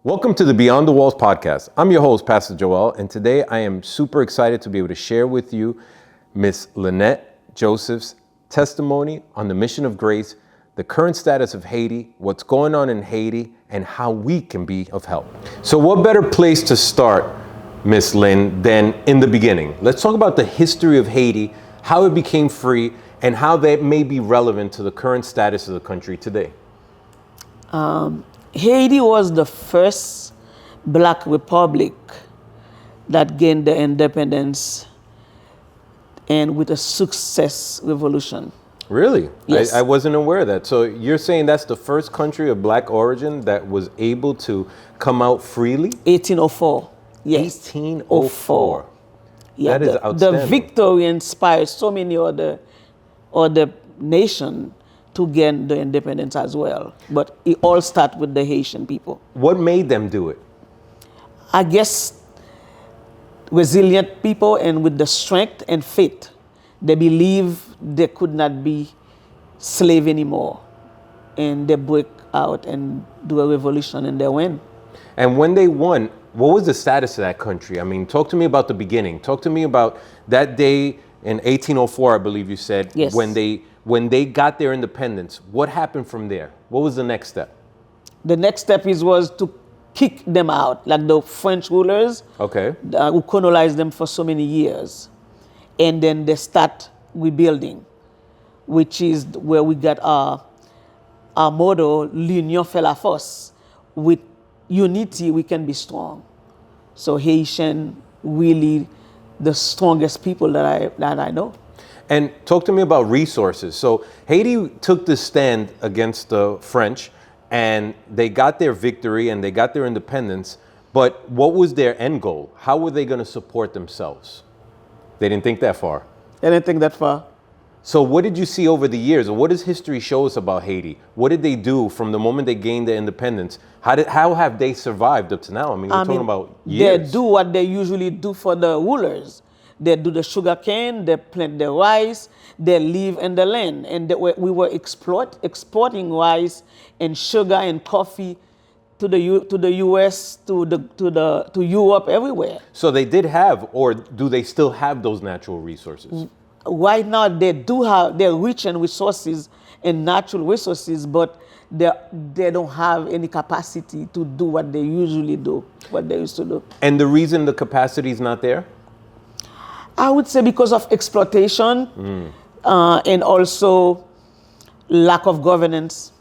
Welcome to the Beyond the Walls podcast. I'm your host, Pastor Joel, and today I am super excited to be able to share with you Miss Lynette Joseph's testimony on the mission of grace, the current status of Haiti, what's going on in Haiti, and how we can be of help. So what better place to start, Miss Lynn, than in the beginning? Let's talk about the history of Haiti, how it became free, and how that may be relevant to the current status of the country today. Haiti was the first black republic that gained the independence and with a success revolution. Really? Yes. I wasn't aware of that. So you're saying that's the first country of black origin that was able to come out freely? 1804. Yes. 1804. Yeah, That is outstanding. The victory inspired so many other nations to gain the independence as well. But it all started with the Haitian people. What made them do it? I guess resilient people and with the strength and faith. They believe they could not be slave anymore. And they break out and do a revolution and they win. And when they won, what was the status of that country? I mean, talk to me about the beginning. Talk to me about that day in 1804, I believe you said, Yes. when they got their independence. What happened from there? What was the next step? The next step was to kick them out, like the French rulers Okay. who colonized them for so many years. And then they start rebuilding, which is where we got our motto, l'union fait la force. With unity, we can be strong. So Haitian, really the strongest people that I know. And talk to me about resources. So Haiti took this stand against the French and they got their victory and they got their independence. But what was their end goal? How were they going to support themselves? They didn't think that far. I didn't think that far. So what did you see over the years? Or what does history show us about Haiti? What did they do from the moment they gained their independence? How have they survived up to now? I mean, we're talking about years. They do what they usually do for the rulers. They do the sugar cane, they plant the rice, they live in the land. And we were exporting rice and sugar and coffee to the US, to Europe, everywhere. So they did have, or do they still have those natural resources? Right now they're rich in resources and natural resources, but they don't have any capacity to do what they usually do, what they used to do. And the reason the capacity is not there? I would say because of exploitation and also lack of governance.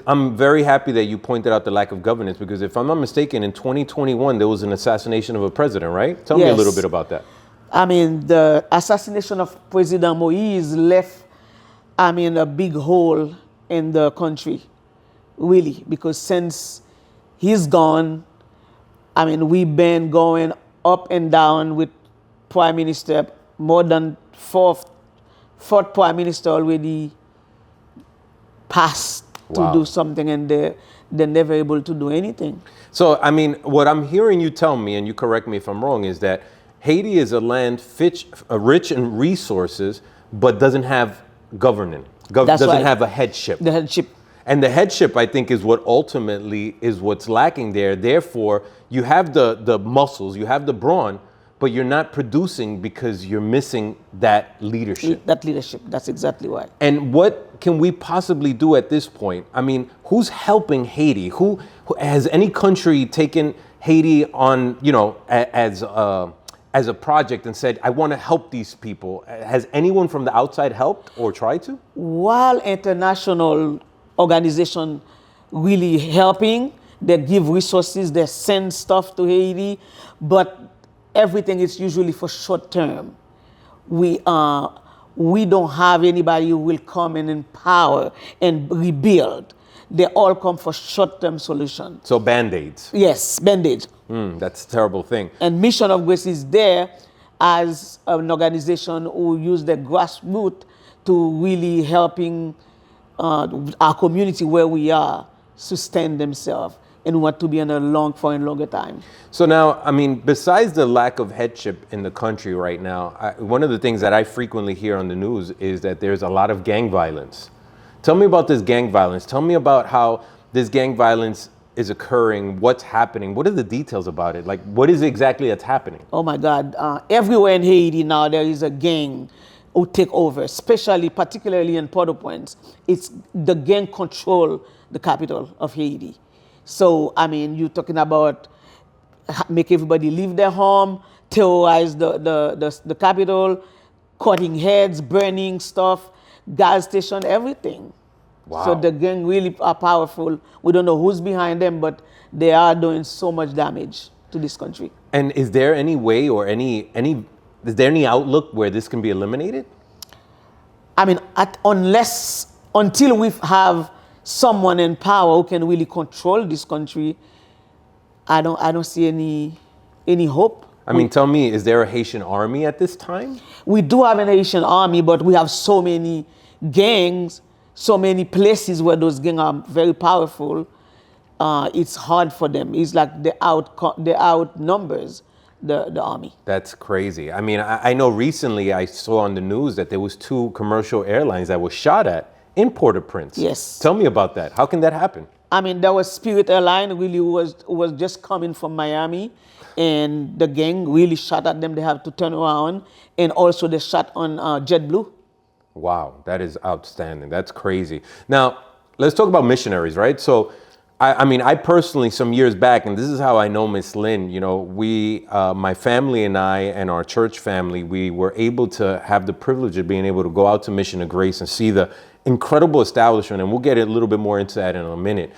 I'm very happy that you pointed out the lack of governance, because if I'm not mistaken, in 2021, there was an assassination of a president, right? Tell me a little bit about that. I mean, the assassination of President Moïse left, a big hole in the country, really, because since he's gone, we've been going up and down with Prime Minister, more than fourth Prime Minister already passed to do something, and they're never able to do anything. So, what I'm hearing you tell me, and you correct me if I'm wrong, is that Haiti is a land rich in resources, but doesn't have governing. Doesn't have a headship. The headship. And the headship, I think, is what ultimately is what's lacking there. Therefore, you have the muscles, you have the brawn, but you're not producing because you're missing that leadership. That leadership, that's exactly right. And what can we possibly do at this point? Who's helping Haiti? Who has any country taken Haiti on, as a project and said, I want to help these people? Has anyone from the outside helped or tried to? While international organizations really helping, they give resources, they send stuff to Haiti, but everything is usually for short term. We don't have anybody who will come and empower and rebuild. They all come for short-term solutions. So Band-Aids. Yes, Band-Aids. That's a terrible thing. And Mission of Grace is there as an organization who use the grassroots to really helping our community where we are sustain themselves and want to be for a longer time. So now, besides the lack of headship in the country right now, one of the things that I frequently hear on the news is that there's a lot of gang violence. Tell me about this gang violence. Tell me about how this gang violence is occurring? What's happening? What are the details about it? Like, what is exactly that's happening? Oh my God. Everywhere in Haiti now, there is a gang who take over, particularly in Port-au-Prince. It's the gang control the capital of Haiti. So, I mean, you're talking about make everybody leave their home, terrorize the capital, cutting heads, burning stuff, gas station, everything. Wow. So the gang really are powerful. We don't know who's behind them, but they are doing so much damage to this country. And is there any way or is there any outlook where this can be eliminated? I mean, until we have someone in power who can really control this country, I don't see any hope. I mean, tell me, is there a Haitian army at this time? We do have an Haitian army, but we have so many gangs, so many places where those gangs are very powerful. It's hard for them. It's like they outnumbers the army. That's crazy. I mean, I know recently I saw on the news that there was 2 commercial airlines that were shot at in Port-au-Prince. Yes. Tell me about that. How can that happen? I mean, there was Spirit Airline really was just coming from Miami, and the gang really shot at them. They have to turn around, and also they shot on JetBlue. Wow, that is outstanding. That's crazy. Now, let's talk about missionaries, right? So, I mean, I personally, some years back, and this is how I know Miss Lynn, you know, my family and I and our church family, we were able to have the privilege of being able to go out to Mission of Grace and see the incredible establishment, and we'll get a little bit more into that in a minute.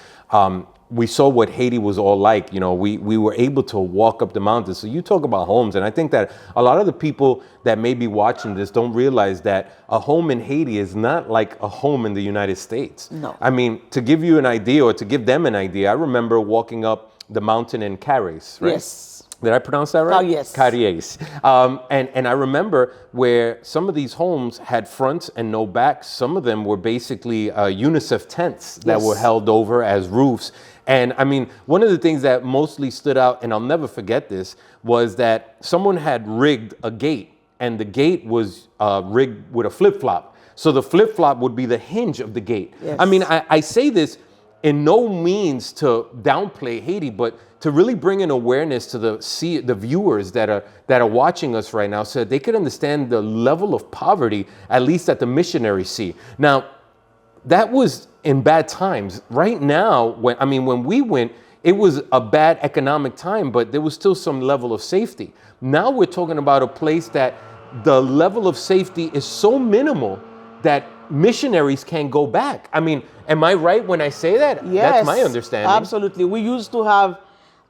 We saw what Haiti was all like. You know, we were able to walk up the mountains. So you talk about homes, and I think that a lot of the people that may be watching this don't realize that a home in Haiti is not like a home in the United States. No. I mean, to give you an idea, or to give them an idea, I remember walking up the mountain in Cares, right? Yes. Did I pronounce that right? Yes. Gracias. And I remember where some of these homes had fronts and no backs. Some of them were basically UNICEF tents that Yes. were held over as roofs. And I mean, one of the things that mostly stood out, and I'll never forget this, was that someone had rigged a gate, and the gate was rigged with a flip-flop. So the flip-flop would be the hinge of the gate. Yes. I mean, I say this in no means to downplay Haiti, but to really bring an awareness to the viewers that are watching us right now, so that they could understand the level of poverty, at least that the missionaries see. Now, that was in bad times. Right now, when we went, it was a bad economic time, but there was still some level of safety. Now we're talking about a place that the level of safety is so minimal that missionaries can't go back. I mean, am I right when I say that? Yes. That's my understanding. Absolutely. We used to have,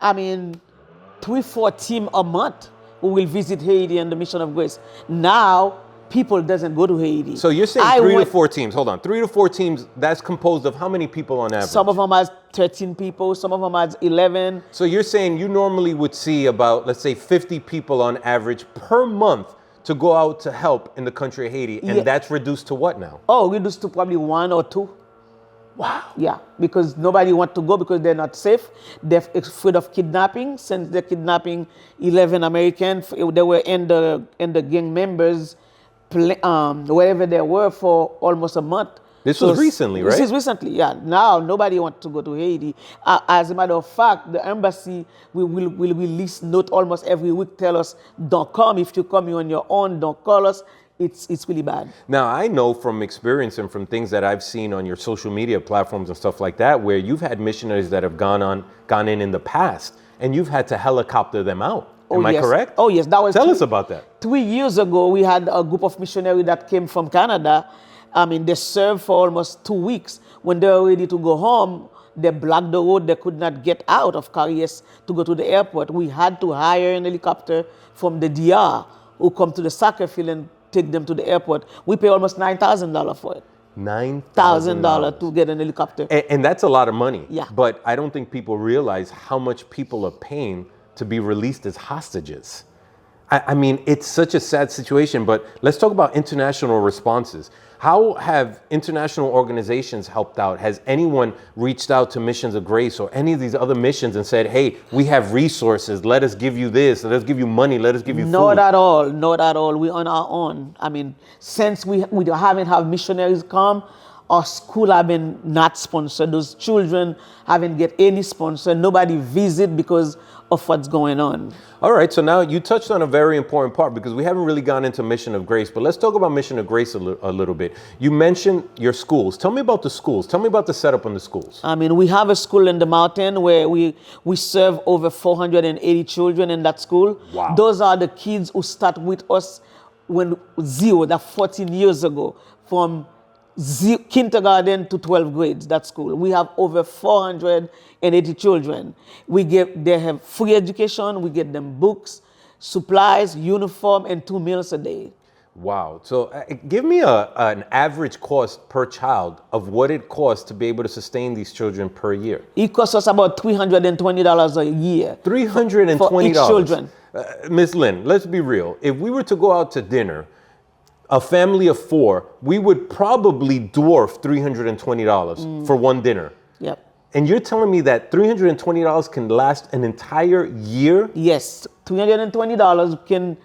3-4 teams a month who will visit Haiti and the Mission of Grace. Now, people doesn't go to Haiti. So you're saying 3 to 4 teams. Hold on. 3 to 4 teams, that's composed of how many people on average? Some of them has 13 people, some of them has 11. So you're saying you normally would see about, let's say, 50 people on average per month to go out to help in the country of Haiti, and Yeah. that's reduced to what now? Oh, reduced to probably 1 or 2. Wow. Yeah, because nobody wants to go because they're not safe. They're afraid of kidnapping. Since they're kidnapping 11 Americans, they were in the gang members, wherever they were for almost a month. This was recently, right? This is recently, yeah. Now nobody wants to go to Haiti. As a matter of fact, the embassy will release note almost every week. Tell us, don't come. If you come, you're on your own. Don't call us. It's really bad. Now, I know from experience and from things that I've seen on your social media platforms and stuff like that, where you've had missionaries that have gone in the past, and you've had to helicopter them out. Am I yes. correct? Oh, yes. That was Tell us about that. 3 years ago, we had a group of missionaries that came from Canada. They served for almost 2 weeks. When they were ready to go home, they blocked the road. They could not get out of Gracias to go to the airport. We had to hire an helicopter from the DR who come to the soccer field and take them to the airport. We pay almost $9,000 for it. $9,000 to get an helicopter. And that's a lot of money. Yeah. But I don't think people realize how much people are paying to be released as hostages. I mean, it's such a sad situation, but let's talk about international responses. How have international organizations helped out? Has anyone reached out to Missions of Grace or any of these other missions and said, hey, we have resources, let us give you this, let us give you money, let us give you food? Not at all, not at all. We're on our own. Since we haven't had missionaries come, our school haven't not sponsored. Those children haven't get any sponsor. Nobody visit because of what's going on. All right, so now you touched on a very important part because we haven't really gone into Mission of Grace, but let's talk about Mission of Grace a little bit. You mentioned your schools. Tell me about the schools. Tell me about the setup on the schools. I mean, we have a school in the mountain where we serve over 480 children in that school. Wow. Those are the kids who start with us when that 14 years ago, from kindergarten to 12th grades, that school. We have over 480 children. They have free education. We get them books, supplies, uniform, and 2 meals a day. Wow. So give me an average cost per child of what it costs to be able to sustain these children per year. It costs us about $320 a year. $320 for each children. Ms. Lynn, let's be real. If we were to go out to dinner, a family of 4, we would probably dwarf $320 for one dinner. Yep. And you're telling me that $320 can last an entire year? Yes, $320 can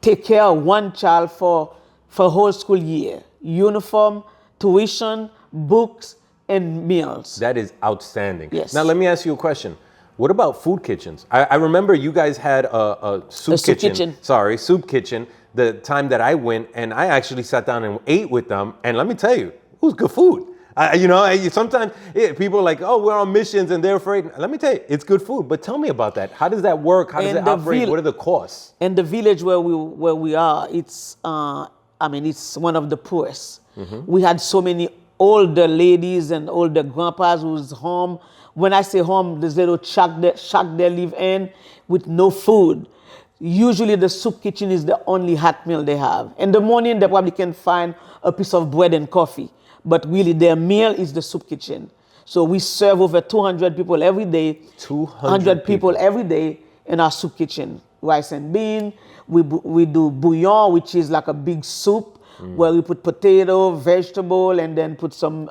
take care of one child for a whole school year. Uniform, tuition, books, and meals. That is outstanding. Yes. Now let me ask you a question. What about food kitchens? I remember you guys had a soup kitchen. Soup kitchen. The time that I went, and I actually sat down and ate with them, and let me tell you, it was good food. Sometimes people are like, oh, we're on missions and they're afraid. Let me tell you, it's good food. But tell me about that. How does that work? How does it operate? What are the costs? In the village where we are, it's one of the poorest. Mm-hmm. We had so many older ladies and older grandpas who's home. When I say home, this little shack they live in with no food. Usually the soup kitchen is the only hot meal they have. In the morning, they probably can find a piece of bread and coffee. But really, their meal is the soup kitchen. So we serve over 200 people every day. 200 people every day in our soup kitchen. Rice and bean. We do bouillon, which is like a big soup, where we put potato, vegetable, and then put some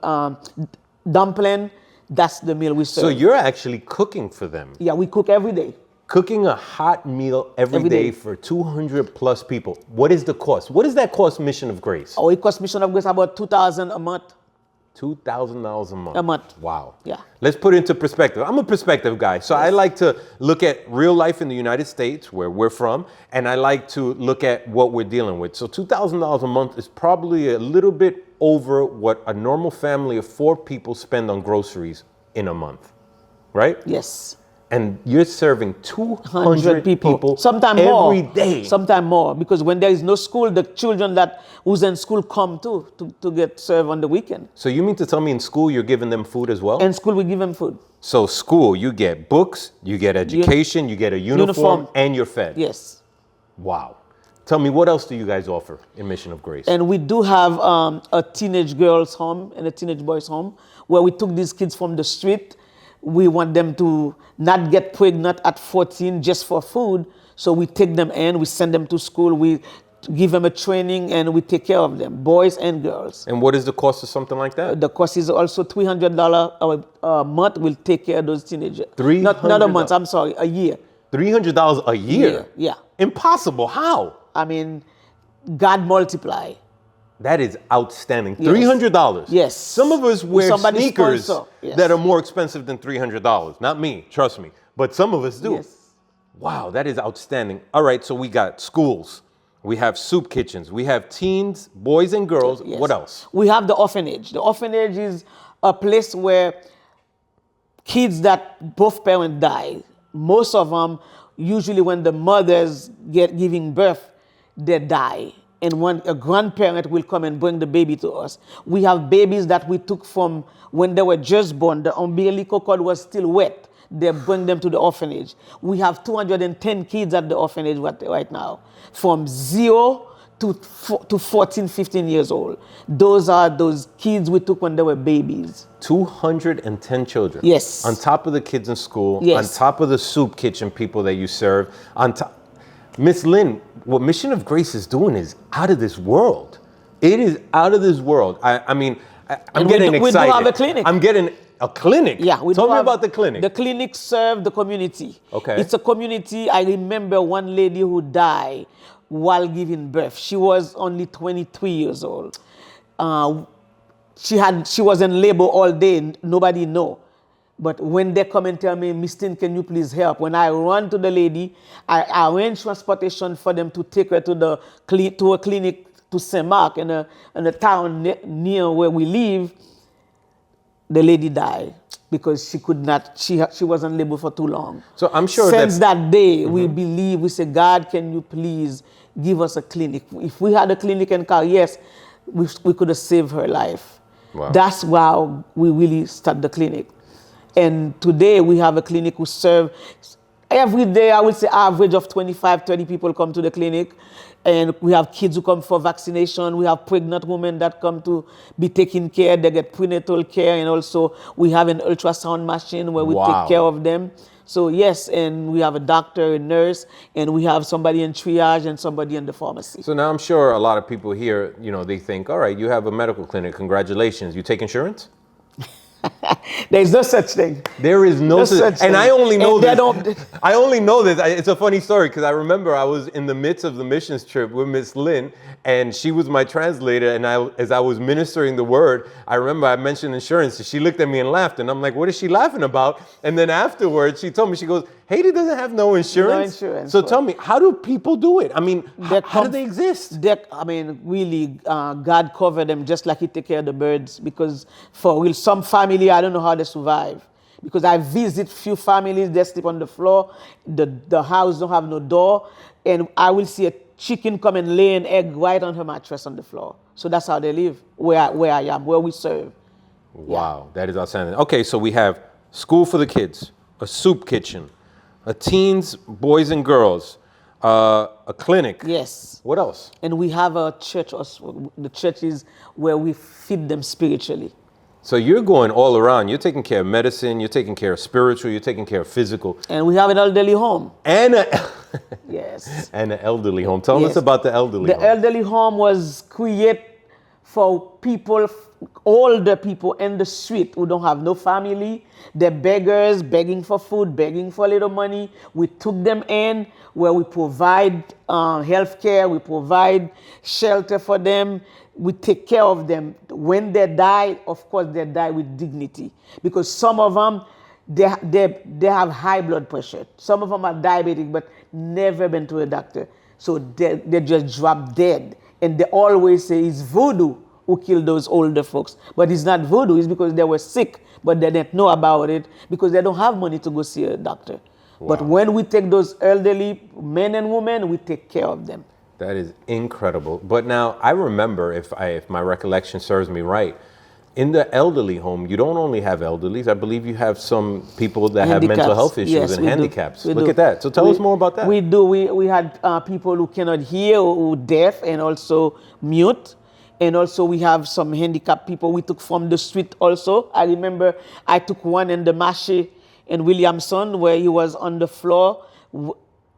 dumpling. That's the meal we serve. So you're actually cooking for them? Yeah, we cook every day. Cooking a hot meal every day for 200 plus people. What is the cost? What does that cost Mission of Grace? Oh, it costs Mission of Grace about $2,000 a month. $2,000 a month. A month. Wow. Yeah. Let's put it into perspective. I'm a perspective guy, so yes. I like to look at real life in the United States, where we're from, and I like to look at what we're dealing with. So $2,000 a month is probably a little bit over what a normal family of 4 people spend on groceries in a month, right? Yes. And you're serving 200 people sometimes every more. day. Sometimes more, because when there is no school, the children who's in school come to get served on the weekend. So you mean to tell me in school you're giving them food as well? In school we give them food. So school, you get books, you get education, you get a uniform, and you're fed. Yes. Wow. Tell me, what else do you guys offer in Mission of Grace? And we do have a teenage girls' home and a teenage boys' home, where we took these kids from the street. We want them to not get pregnant at 14 just for food. So we take them in, we send them to school, we give them a training, and we take care of them, boys and girls. And what is the cost of something like that? The cost is also $300 a month. We'll take care of those teenagers. $300? Not a month, I'm sorry, a year. $300 a year? Yeah. Impossible. How? I mean, God multiply. That is outstanding. Yes. $300. Yes. Some of us wear sneakers yes. that are more expensive than $300. Not me, trust me. But some of us do. Yes. Wow, that is outstanding. All right, so we got schools. We have soup kitchens. We have teens, boys and girls. Yes. What else? We have the orphanage. The orphanage is a place where kids that both parents die, most of them, usually when the mothers giving birth, they die. And when a grandparent will come and bring the baby to us. We have babies that we took from when they were just born. The umbilical cord was still wet. They bring them to the orphanage. We have 210 kids at the orphanage right now, from 0 to 14, 15 years old. Those are those kids we took when they were babies. 210 children. Yes. On top of the kids in school, yes. On top of the soup kitchen people that you serve, on top. Miss Lynn, what Mission of Grace is doing is out of this world. It is out of this world. I'm getting excited. We do have a clinic. I'm getting a clinic. Yeah. Tell me about the clinic. The clinic serves the community. Okay. It's a community. I remember one lady who died while giving birth. She was only 23 years old. she was in labor all day. Nobody know. But when they come and tell me, Miss Tin, can you please help? When I run to the lady, I arrange transportation for them to take her to a clinic to Saint Mark in a town near where we live. The lady died because she could not. She was in labor for too long. So I'm sure since that day, we say, God, can you please give us a clinic? If we had a clinic in Car, yes, we could have saved her life. Wow. That's why we really start the clinic. And today we have a clinic who serve every day. I would say average of 25, 30 people come to the clinic. And we have kids who come for vaccination. We have pregnant women that come to be taken care. They get prenatal care. And also we have an ultrasound machine where we take care of them. So yes, and we have a doctor, a nurse, and we have somebody in triage and somebody in the pharmacy. So now I'm sure a lot of people here, they think, all right, you have a medical clinic. Congratulations. You take insurance? There's no such thing. There is no such thing. And I only know this. I only know this. It's a funny story because I remember I was in the midst of the missions trip with Miss Lynn, and she was my translator. And as I was ministering the word, I remember I mentioned insurance. And she looked at me and laughed. And I'm like, what is she laughing about? And then afterwards, she told me, she goes, Haiti doesn't have no insurance. No insurance. So tell me, how do people do it? I mean, how do they exist? Really, God covered them just like He take care of the birds. Because for real, some family, I don't know how they survive. Because I visit few families, they sleep on the floor. The house don't have no door. And I will see a chicken come and lay an egg right on her mattress on the floor. So that's how they live, where I am, where we serve. Wow, That is outstanding. Okay, so we have school for the kids, a soup kitchen, a teens, boys and girls, a clinic. Yes. What else? And we have a church also. The church is where we feed them spiritually. So you're going all around. You're taking care of medicine. You're taking care of spiritual. You're taking care of physical. And we have an elderly home. Yes. And an elderly home. Tell us about the elderly home. The elderly home was created for people, older people in the street who don't have no family. They're beggars, begging for food, begging for a little money. We took them in where we provide health care. We provide shelter for them. We take care of them. When they die, of course, they die with dignity. Because some of them, they have high blood pressure. Some of them are diabetic, but never been to a doctor. So they just drop dead. And they always say it's voodoo who killed those older folks. But it's not voodoo. It's because they were sick, but they didn't know about it because they don't have money to go see a doctor. Wow. But when we take those elderly men and women, we take care of them. That is incredible. But now I remember, if my recollection serves me right, in the elderly home, you don't only have elderlies. I believe you have some people that have mental health issues and handicaps. Look at that. So tell us more about that. We do. We had people who cannot hear, who deaf, and also mute. And also we have some handicapped people we took from the street also. I remember I took one in the Marché in Williamson where he was on the floor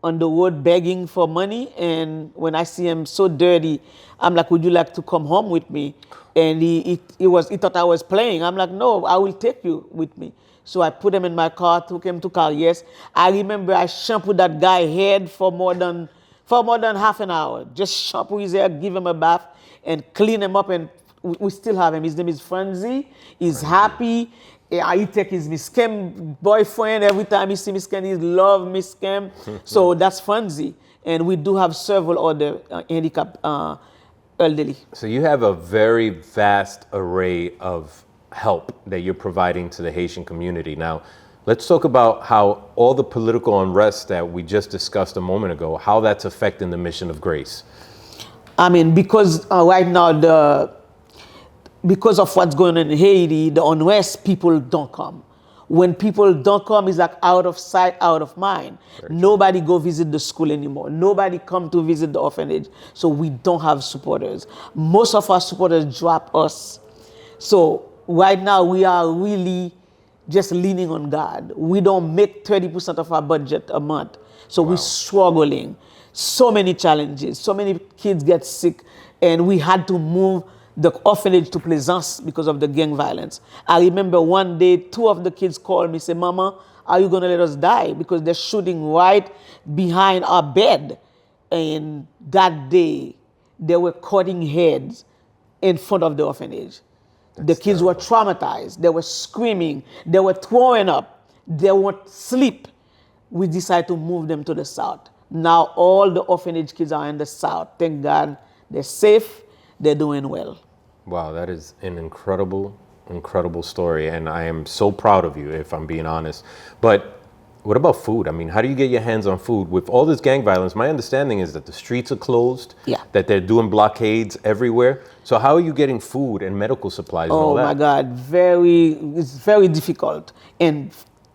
on the road begging for money. And when I see him so dirty, I'm like, would you like to come home with me? And he thought I was playing. I'm like, no, I will take you with me. So I put him in my car, took him to Car. Yes, I remember I shampooed that guy's head for more than half an hour. Just shampoo his hair, give him a bath, and clean him up. And we still have him. His name is Franzi. He's happy. He take his Miss Kim boyfriend. Every time he see Miss Kim, he love Miss Kim. So that's Franzi. And we do have several other handicapped elderly. So you have a very vast array of help that you're providing to the Haitian community. Now, let's talk about how all the political unrest that we just discussed a moment ago, how that's affecting the Mission of Grace. I mean, because right now, because of what's going on in Haiti, the unrest, people don't come. When people don't come, it's like out of sight, out of mind. Nobody go visit the school anymore. Nobody come to visit the orphanage. So we don't have supporters. Most of our supporters drop us. So right now we are really just leaning on God. We don't make 30% of our budget a month. So we're struggling. So many challenges. So many kids get sick. And we had to move the orphanage to Plaisance because of the gang violence. I remember one day, 2 of the kids called me, say, Mama, are you going to let us die? Because they're shooting right behind our bed. And that day, they were cutting heads in front of the orphanage. The kids were traumatized. They were screaming. They were throwing up. They won't sleep. We decided to move them to the south. Now all the orphanage kids are in the south. Thank God they're safe. They're doing well. Wow, that is an incredible, incredible story. And I am so proud of you, if I'm being honest. But what about food? I mean, how do you get your hands on food? With all this gang violence, my understanding is that the streets are closed, that they're doing blockades everywhere. So how are you getting food and medical supplies and all that? Oh my God, it's very difficult. And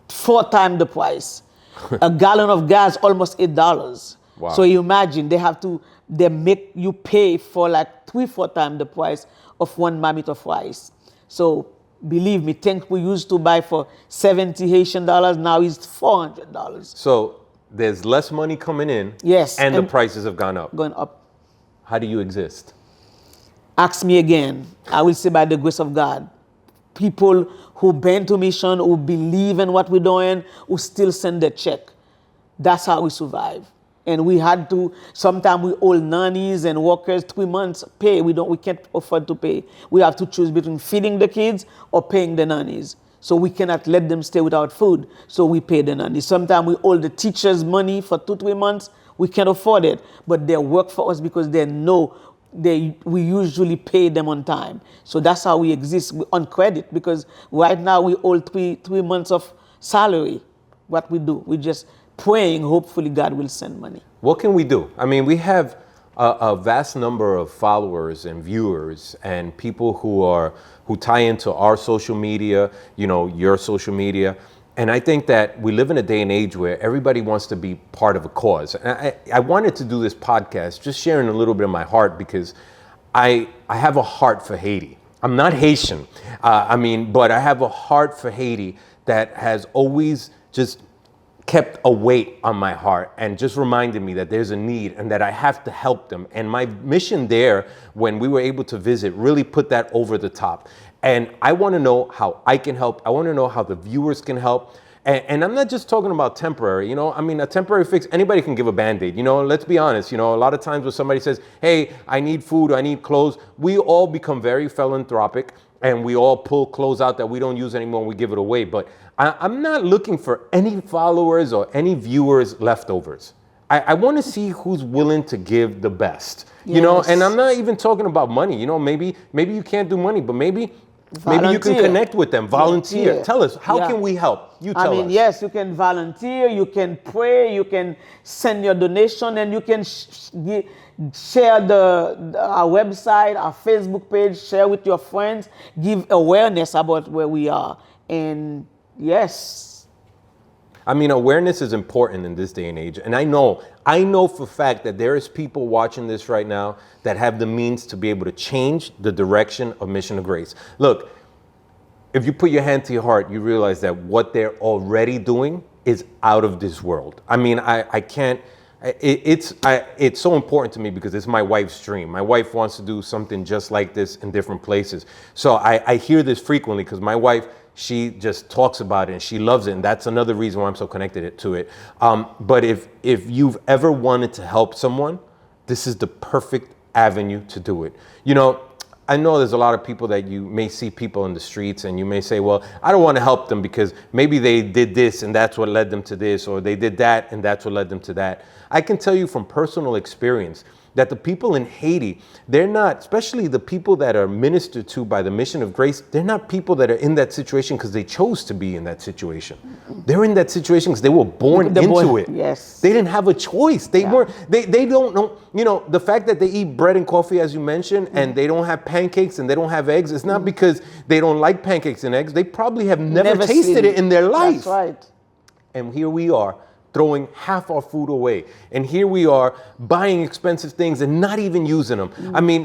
4 times the price. A gallon of gas, almost $8. Wow. So you imagine they make you pay for like 3-4 times the price of 1 mammoth of rice. So believe me, things we used to buy for 70 Haitian dollars, now is $400. So there's less money coming in. Yes. And the prices have gone up. Going up. How do you exist? Ask me again. I will say by the grace of God. People who been to mission, who believe in what we're doing, who still send a check. That's how we survive. And we had to, sometimes we owe nannies and workers 3 months pay. We can't afford to pay. We have to choose between feeding the kids or paying the nannies. So we cannot let them stay without food. So we pay the nannies. Sometimes we owe the teachers money for 2-3 months. We can't afford it. But they work for us because they know we usually pay them on time. So that's how we exist on credit, because right now we owe 3 months of salary. What we do, we just praying, hopefully God will send money. What can we do? I mean, we have a vast number of followers and viewers and people who tie into our social media, your social media. And I think that we live in a day and age where everybody wants to be part of a cause. And I wanted to do this podcast just sharing a little bit of my heart, because I have a heart for Haiti. I'm not Haitian, but I have a heart for Haiti that has always just kept a weight on my heart and just reminded me that there's a need and that I have to help them. And my mission there, when we were able to visit, really put that over the top. And I want to know how I can help. I want to know how the viewers can help. And I'm not just talking about temporary, a temporary fix, anybody can give a Band-Aid, let's be honest, a lot of times when somebody says, hey, I need food, I need clothes, we all become very philanthropic and we all pull clothes out that we don't use anymore and we give it away. But I'm not looking for any followers or any viewers leftovers. I want to see who's willing to give the best, and I'm not even talking about money, maybe you can't do money, but maybe you can connect with them, volunteer. Tell us, how can we help? You tell us. Yes, you can volunteer, you can pray, you can send your donation, and you can share our website, our Facebook page, share with your friends, give awareness about where we are. And yes. Awareness is important in this day and age. And I know for a fact that there is people watching this right now that have the means to be able to change the direction of Mission of Grace. Look, if you put your hand to your heart, you realize that what they're already doing is out of this world. I can't. It's so important to me because it's my wife's dream. My wife wants to do something just like this in different places. So I hear this frequently because my wife, she just talks about it and she loves it. And that's another reason why I'm so connected to it. But if you've ever wanted to help someone, this is the perfect avenue to do it. I know there's a lot of people that you may see people in the streets and you may say, well, I don't want to help them because maybe they did this and that's what led them to this, or they did that and that's what led them to that. I can tell you from personal experience that the people in Haiti, they're not, especially the people that are ministered to by the Mission of Grace, they're not people that are in that situation because they chose to be in that situation. They're in that situation because they were born into it. Yes. They didn't have a choice. They weren't, they don't know, the fact that they eat bread and coffee, as you mentioned, and they don't have pancakes and they don't have eggs, it's not because they don't like pancakes and eggs. They probably have never tasted it in their life. That's right. And here we are, throwing half our food away. And here we are buying expensive things and not even using them.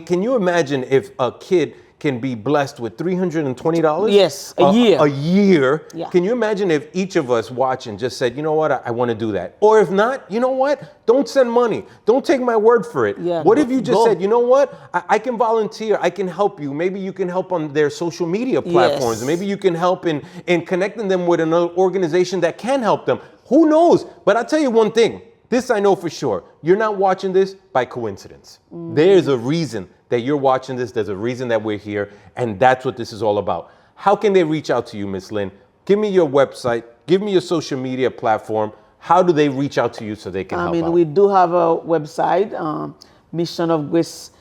Can you imagine if a kid can be blessed with $320? Yes, a year. A year. Yeah. Can you imagine if each of us watching just said, you know what, I want to do that? Or if not, you know what? Don't send money. Don't take my word for it. Yeah, what if you just go. said, you know what? I can volunteer. I can help you. Maybe you can help on their social media platforms. Yes. Maybe you can help in connecting them with another organization that can help them. Who knows? But I'll tell you one thing. this I know for sure. You're not watching this by coincidence. There's a reason that you're watching this. There's a reason that we're here. And that's what this is all about. How can they reach out to you, Miss Lynn? Give me your website. Give me your social media platform. How do they reach out to you so they can help out? We do have a website, Mission of Grace,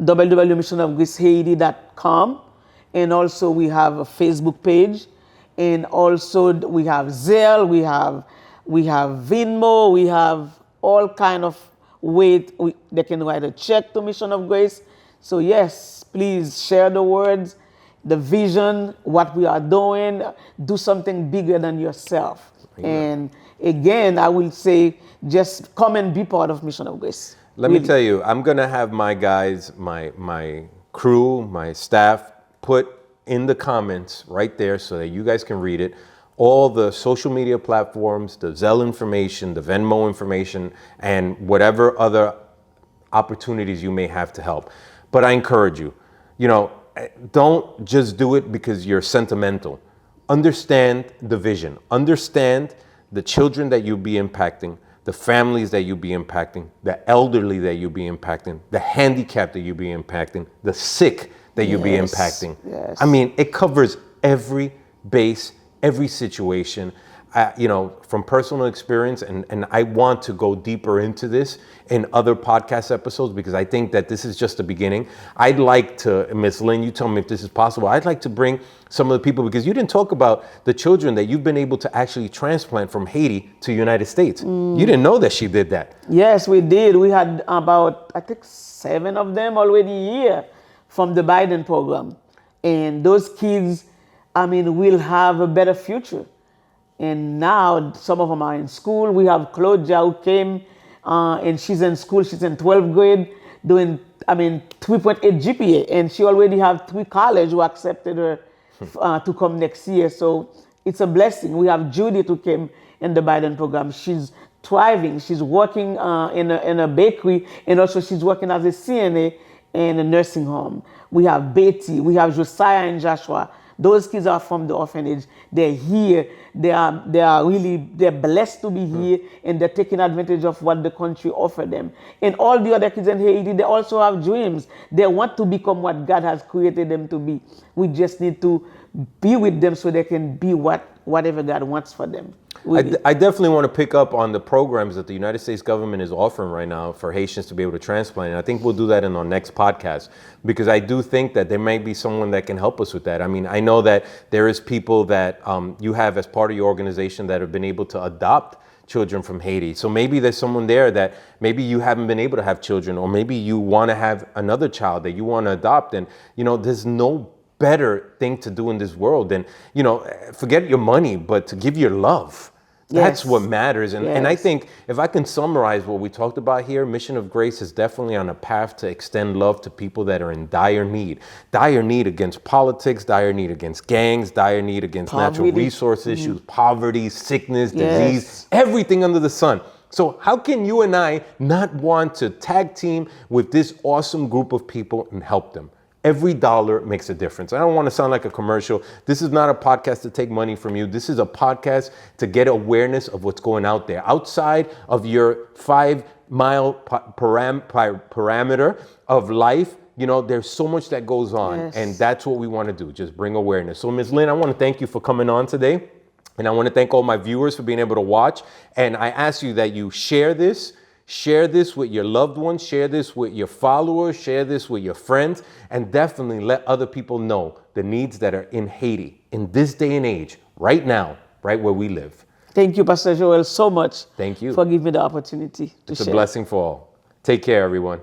www.missionofgracehaiti.com. And also we have a Facebook page. And also we have Zelle, we have Venmo, we have all kind of ways they can write a check to Mission of Grace. So yes, please share the words, the vision, what we are doing. Do something bigger than yourself. Amen. And again, I will say, just come and be part of Mission of Grace. Let me tell you, I'm going to have my guys, my crew, my staff, put in the comments right there so that you guys can read it, all the social media platforms, the Zelle information, the Venmo information, and whatever other opportunities you may have to help. But I encourage you, don't just do it because you're sentimental. Understand the vision. Understand the children that you'll be impacting, the families that you'll be impacting, the elderly that you'll be impacting, the handicapped that you'll be impacting, the sick that you'll be impacting. Yes. I mean, it covers every base, every situation, from personal experience. And I want to go deeper into this in other podcast episodes because I think that this is just the beginning. I'd like to, Ms. Lynn, you tell me if this is possible. I'd like to bring some of the people, because you didn't talk about the children that you've been able to actually transplant from Haiti to the United States. You didn't know that she did that. Yes, we did. We had about, I think, 7 of them already here from the Biden program. And those kids, will have a better future. And now some of them are in school. We have Claudia who came and she's in school. She's in 12th grade doing, 3.8 GPA. And she already have 3 colleges who accepted her to come next year. So it's a blessing. We have Judith who came in the Biden program. She's thriving. She's working in a bakery, and also she's working as a CNA in a nursing home. We have Betty. We have Josiah and Joshua. Those kids are from the orphanage. They're here. They're blessed to be here, and they're taking advantage of what the country offered them. And all the other kids in Haiti, they also have dreams. They want to become what God has created them to be. We just need to be with them so they can be whatever God wants for them. I definitely want to pick up on the programs that the United States government is offering right now for Haitians to be able to transplant. And I think we'll do that in our next podcast, because I do think that there may be someone that can help us with that. I know that there is people that you have as part of your organization that have been able to adopt children from Haiti. So maybe there's someone there that maybe you haven't been able to have children, or maybe you want to have another child that you want to adopt. And, there's no better thing to do in this world than, forget your money, but to give your love. That's what matters. And I think if I can summarize what we talked about here, Mission of Grace is definitely on a path to extend love to people that are in dire need against politics, dire need against gangs, dire need against natural resource issues, poverty, sickness, disease, everything under the sun. So how can you and I not want to tag team with this awesome group of people and help them? Every dollar makes a difference. I don't want to sound like a commercial. This is not a podcast to take money from you. This is a podcast to get awareness of what's going out there. Outside of your 5-mile parameter of life, there's so much that goes on. And that's what we want to do, just bring awareness. So Ms. Lynn, I want to thank you for coming on today. And I want to thank all my viewers for being able to watch. And I ask you that you share this with your loved ones, share this with your followers, share this with your friends, and definitely let other people know the needs that are in Haiti in this day and age, right now, right where we live. Thank you, Pastor Joel, so much. Thank you for giving me the opportunity to share. It's a blessing for all. Take care, everyone.